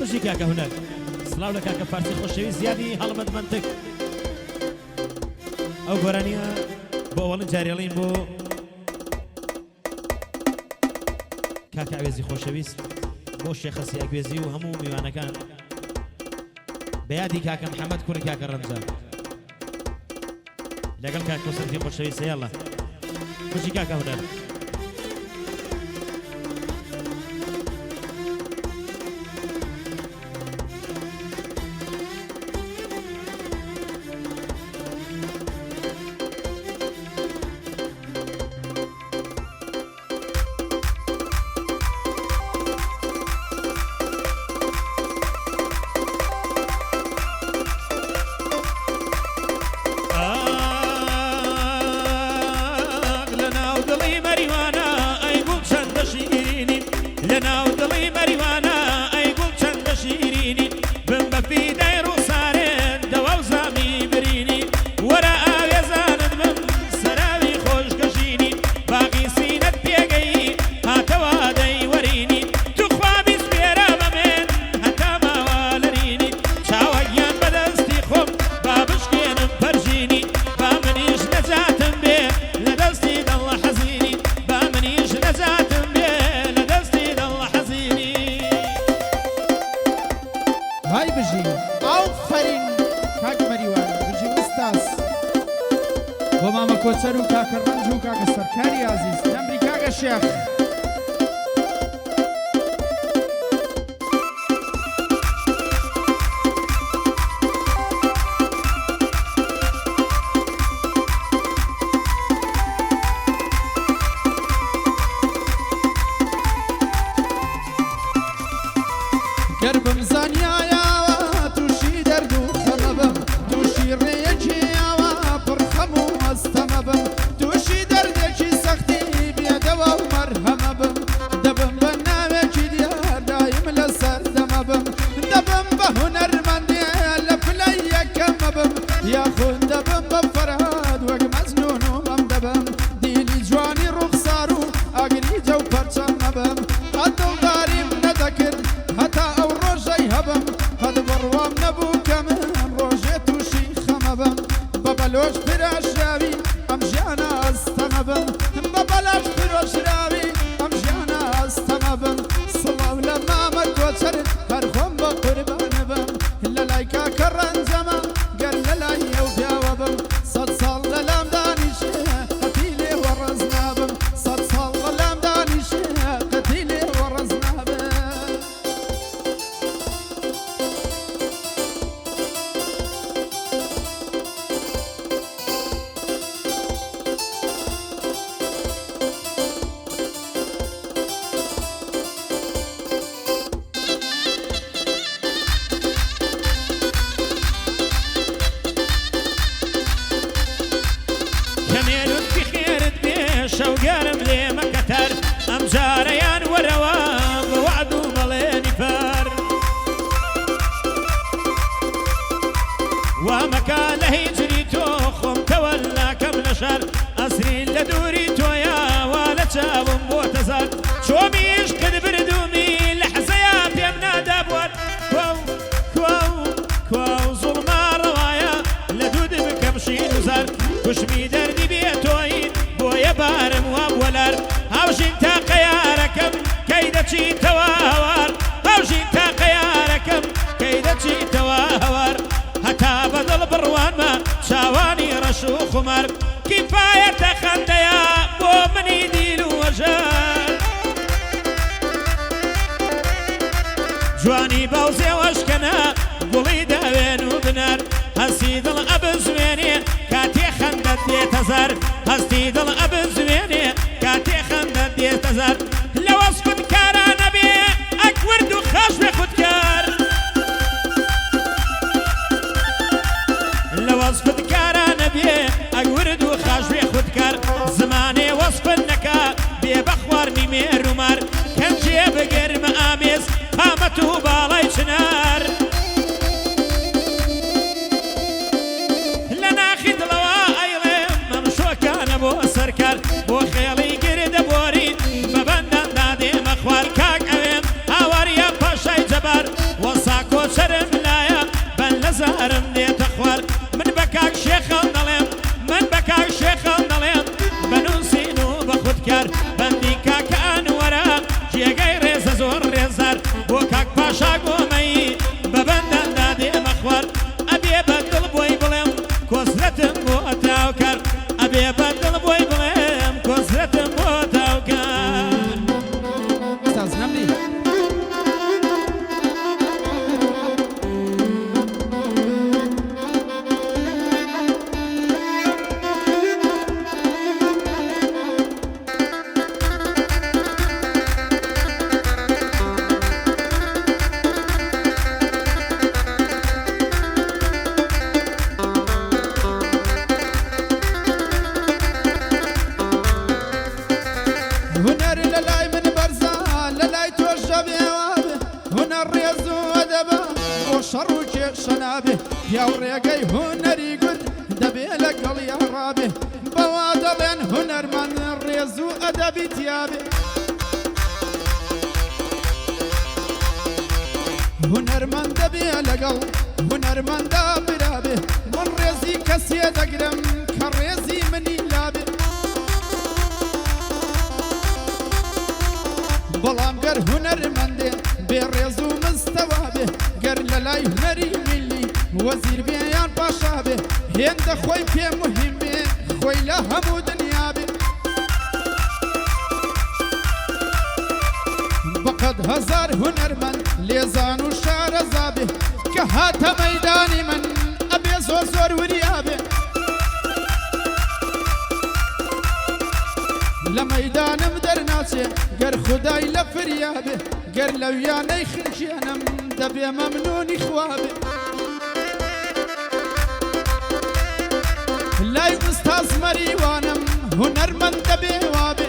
خوشی کاکە هونەر سڵاو لە کاکە فارسی خۆشەوی زیادی هەڵمەت منتق ئەو گۆرانیە بۆ ئەوڵن جارێڵین بۆ کاکە ئاوێزی خۆشەویست بۆ شێخەسی ئەگوێزی و هەموو میوانەکان بەیادی کاکە محەممەد کوڕی کاکە ڕەمزان لەگەڵ کاکە سەرفی خۆشەویست یاڵە خوشی کاکە هونەر کۆچەر و کاکە ڕەنج و کاکە سەرکاری عەزیز نەمری کاکە شێخ گەر بمزانیایەوە تووشی دەرد و خەمە بم تووشی ڕێیەکیەوە پڕ خەم و مەستەمە بم تووشی دەردێکی سەختی بێدەوە و مەرهەمە بم دەبم بە ناوێکی دیار دایم لەسەر دەمە بم دەبم بە هونەرمەندێ لە پلەی یەکەمە بم یاخود دەبم بە فەرهاد وەک مەجنون و مەم دەبم دیلی جوانی ڕوخسار و ئاگری جە و پەرچەمە بم هەدڵداریم نەدەکرد هەتا ئەو ڕۆژەی هەبم هەد بڕوام نەبوو کە من ڕۆژێ تووشی خەمە بم بە بەلۆش فراشراوی ئەم ژیانە ئەستەمە بم بە بەلاش فرۆشراوی ئەم ژیانە ئەستەمە بم سڵاو لە مامە کۆچەر هەر خۆم بە قوربانە بم لە لای کاکە ڕەنجەمە گەر لە لای ئەو پیاوە بم سەد ساڵ لە لام دانیشێ قەتی لێ وەڕەز نابم سەد ساڵ لە لام دانیشێ قەتی لێ وەڕەز نابم کەمێنت بخێرت بێ شەوگەرم لێ مەکەتەر ئەم جارەیان وەرەوە بە وعد و بەڵێنی فەر وا مەکە لە هیجری تۆ خۆم تەوەلاکەم لە شەر ئەسرین لە دووری تۆیە وا لە چاوم بۆتە زەر چۆمیش کرد بردومی لە حەزەیە پێم نادابوات کوا و زوڵما ڕەوایە لە دوود بکەم شین و زەر کوشمی دەردی بێتۆین بۆیە بارم وام وەلەر هاوژین تا قەیارەکەم کەی دەچیتەوە هەوار هاوژین تا قەیارەکەم کەی دەچیتەوە هەوار هەتا بەدڵ بڕوانمە چاوانی ڕەش و خومەر کیفایەتە خەندەیە بۆ منی دیل و وەژەر جوانی باوزێوەشکەنە گوڵی داوێن و بنەر هەستی دڵ ئەبزوێنێ کاتێ خەندەت دێتە زەر هەستی دڵ ئەبزوێنێ کاتێ خەندەت دێتە زەر لە وەسفت کارانە بێ ئەکورد و خەش بێ خودکار لە وەسفت کارانە بێ ئەگورد و خەش بێ خودکار زمانێ وەسفت نەکا بێ بە خواردنی مێرومار کەنجێ بگەرمە ئامێز قامەت و باڵای چنار بۆ سەرکار بۆ خێڵی گردە بۆرین بە بەندەندا دێمە خوار کاک ئەوێم هاوارە پاشای جەبار شەڕ و کێشە نابێ پیاو ڕێگەی هونەری گوت دەبێ لەگەڵ یاڕابێ بەوا دەڵێن هونەرمەند ڕێز و ئەدەبی تیابێ هونەرمەند دەبێ لەگەڵ هونەرمەندا برابێ من ڕێزی کەسێ دەگرم کە ڕێزی منی لابێ بەڵام گەر هونەرمەندێ بێ ڕێز و مستەوا بێ گەر لە لای هونەری میلی وەزیر بێ یان پاشا بێ هێندە خۆی پێ مهم بێ خۆی لە هەموو دنیا بێ بەقەد هەزار هونەرمەند لێزان و شارەزا بێ کە هاتە مەیدانی من ئەبێ زۆر زۆر وریا بێ لە مەیدانم دەرناچێ گەر خودای لە فریا بێ گەر لە ویانەی خنجێنم دەبێ مەمنونی خوا بێ لای ئوستاز مەریوانم هونەرمەند دەبێ وا بێ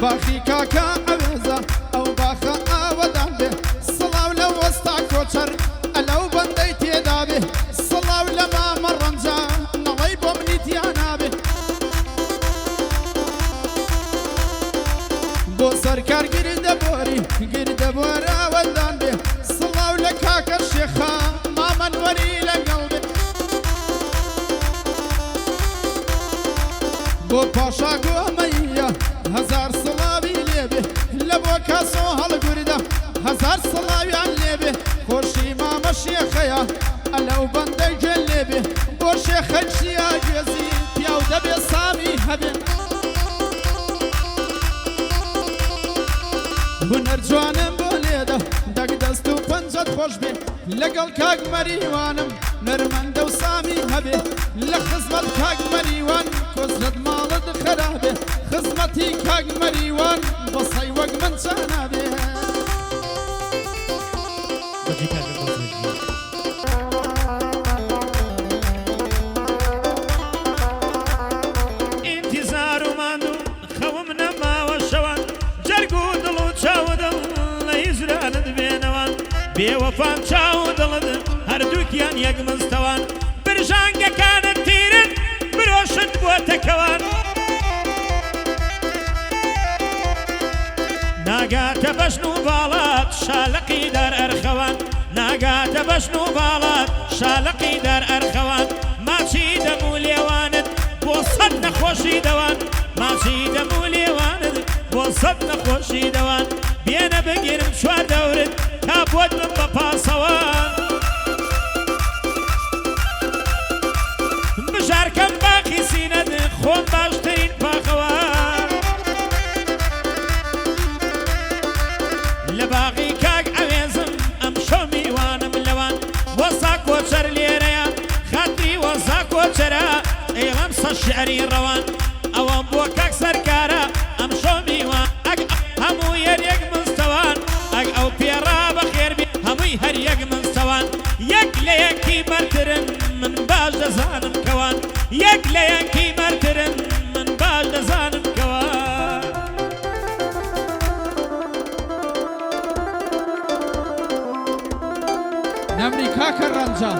باخی کاکا ئەوێزە ئەو باخە ئاوەدان بێ سڵاو لە وەستا کۆچەر ئەلەو بەندەی تێدا بێ سڵاو لە مامە ڕەنجە نەڵەی بۆ منی تیانا بێ بۆ سەرکار گردەبۆری گردەبۆرە ئاوەدان بێ سڵاو لە کاکە شێخە مامەنوەری لەگەڵ بێ بۆ پاشا گۆمەیە هەزار سڵاوی لێبێ لە بۆ کەسۆ هەڵگوردە هەزار سڵاویان لێبێ خۆشی مامە شێخەیە ئەلەو بەندەی گوێن لێبێ بۆ شێخە چیا گێزی پیاو دەبێ سامی هەبێ هونەر جوانم بۆ لێدە دەک دەست و پەنجەت خۆش بێ لەگەڵ کاک مەریوانم نەرمەندە و سامی هەبێ لە خزمەت کاک مەریوان کۆزلت ماڵت خەرابێ خزمەتی کاک مەریوان بەسەی وەک من چانابێ ئینتیزار و ماندوو خەوم نەماوە شەوان جەرگ و دڵ و چاو دڵ لە هیجرانت بێنەوان بێوەفام چاو دڵت هەردووکیان یەک مستەوان برژانگەکانت تیرن برۆشت بۆتە کەوان ناگاتە بەشن و باڵات شالەقی دار ئەرخەوان ناگاتە بەشن و باڵات شالەقی دار ئەرخەوان ماچی دەم و لێوانت بۆ سەد نەخۆشی دەوان ماچی دەم و لێوانت بۆ سەد نەخۆشی دەوان بێنە بگیرم چوار دەورت تا بۆت من بە پاسەوان بژارکەم باقی سینەت خۆم باشترین پاخەوان لە باقی کاک ئەوێزم ئەم شەو میوانم لەوان وەسا کۆچەر لێرەیە خاتری وەسا کۆچەرە ئێڵەم سە شعری ڕەوان ئەوەم بۆ کاک سەرکارە ئەم شەو میوان ئەگ هەموو یەریەک مستەوان ئەگ ئەو پێڕا بەخێر بێ هەمووی هەر یەک مستەوان یەک لە یەکی بەرترن من باش دەزانم کەوان یەک لە یەکی بەرترن من باش دەزانم کەوان نەمری کاکە ڕەنجە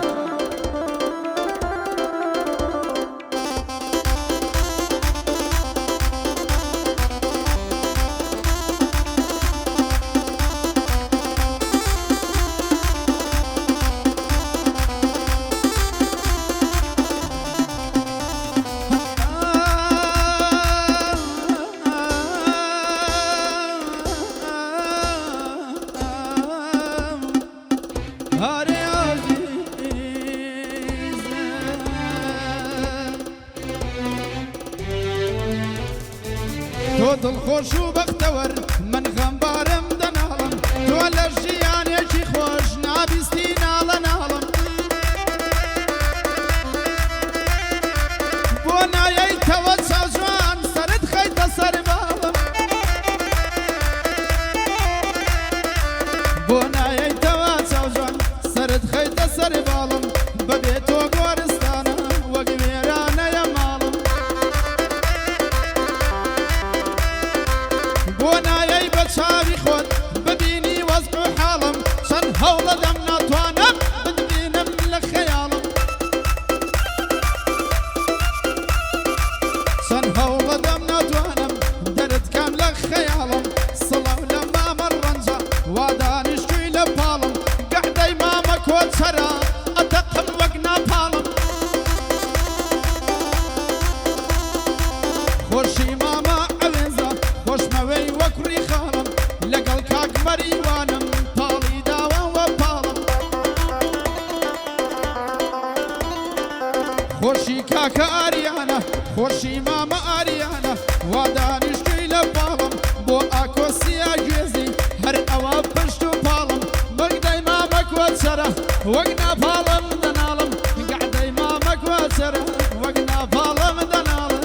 تۆ دڵخۆش و بەختەوەر من غەمبارم دەناڵم تۆ لە ژیانێکی خۆش نابیستی ناڵە ناڵم بۆ نایەیتەوە چاوجوان سەرت خەیتە سەر باڵم بۆ نایەیتەوە چاوجوان سەرت خەیتە سەر باڵم بەبێ تۆ گۆرستانە وەک وێرانەیە ماڵم بۆ نایەی بە بەریوانم پاڵی داوەوە پاڵم خۆشی کاکە ئاریانە خۆشی مامە ئاریانە وا دانیشتووی لە پاڵم بۆ ئاکۆسیا گوێزی هەر ئەوە پشت و پاڵم بەگدەی مامە کۆچەرە وەک ناپاڵم دەناڵم گەعدەی مامە کۆچەرە وەک ناپاڵم دەناڵم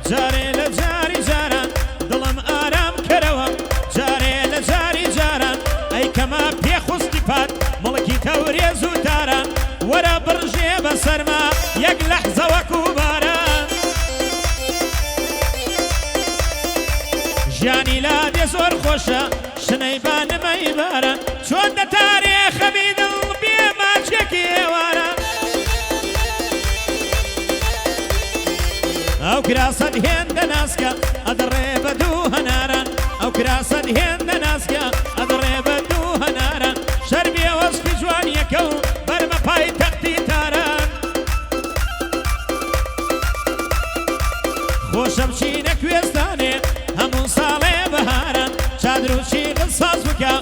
جارێ لە جاری جاران دڵم ئارام کەرەوە جارێ لە جاری جاران ئەی کەما پێخستی پات مڵکی تەورێز و تاران وەرە بڕژێ بە سەرما یەک لەحزە وەکو باران ژیانی لادێ زۆر خۆشە شنەی بانمەی باران چۆن دەتارێ خەمی دڵ بێ ماچێکی ئێوارە ئەو کراسەت هێندە ناسکە ئەدڕێ بە دوو هەناران ئەو کراسەت هێندە ناسکە ئەدڕێ بە دوو هەناران شەربێ وەسفی جوانیەکە و بەرمە پای تەختی تاران خۆشەم چینە کوێستانێ هەموو ساڵێ بەهاران چادر و چیغ ساز بکە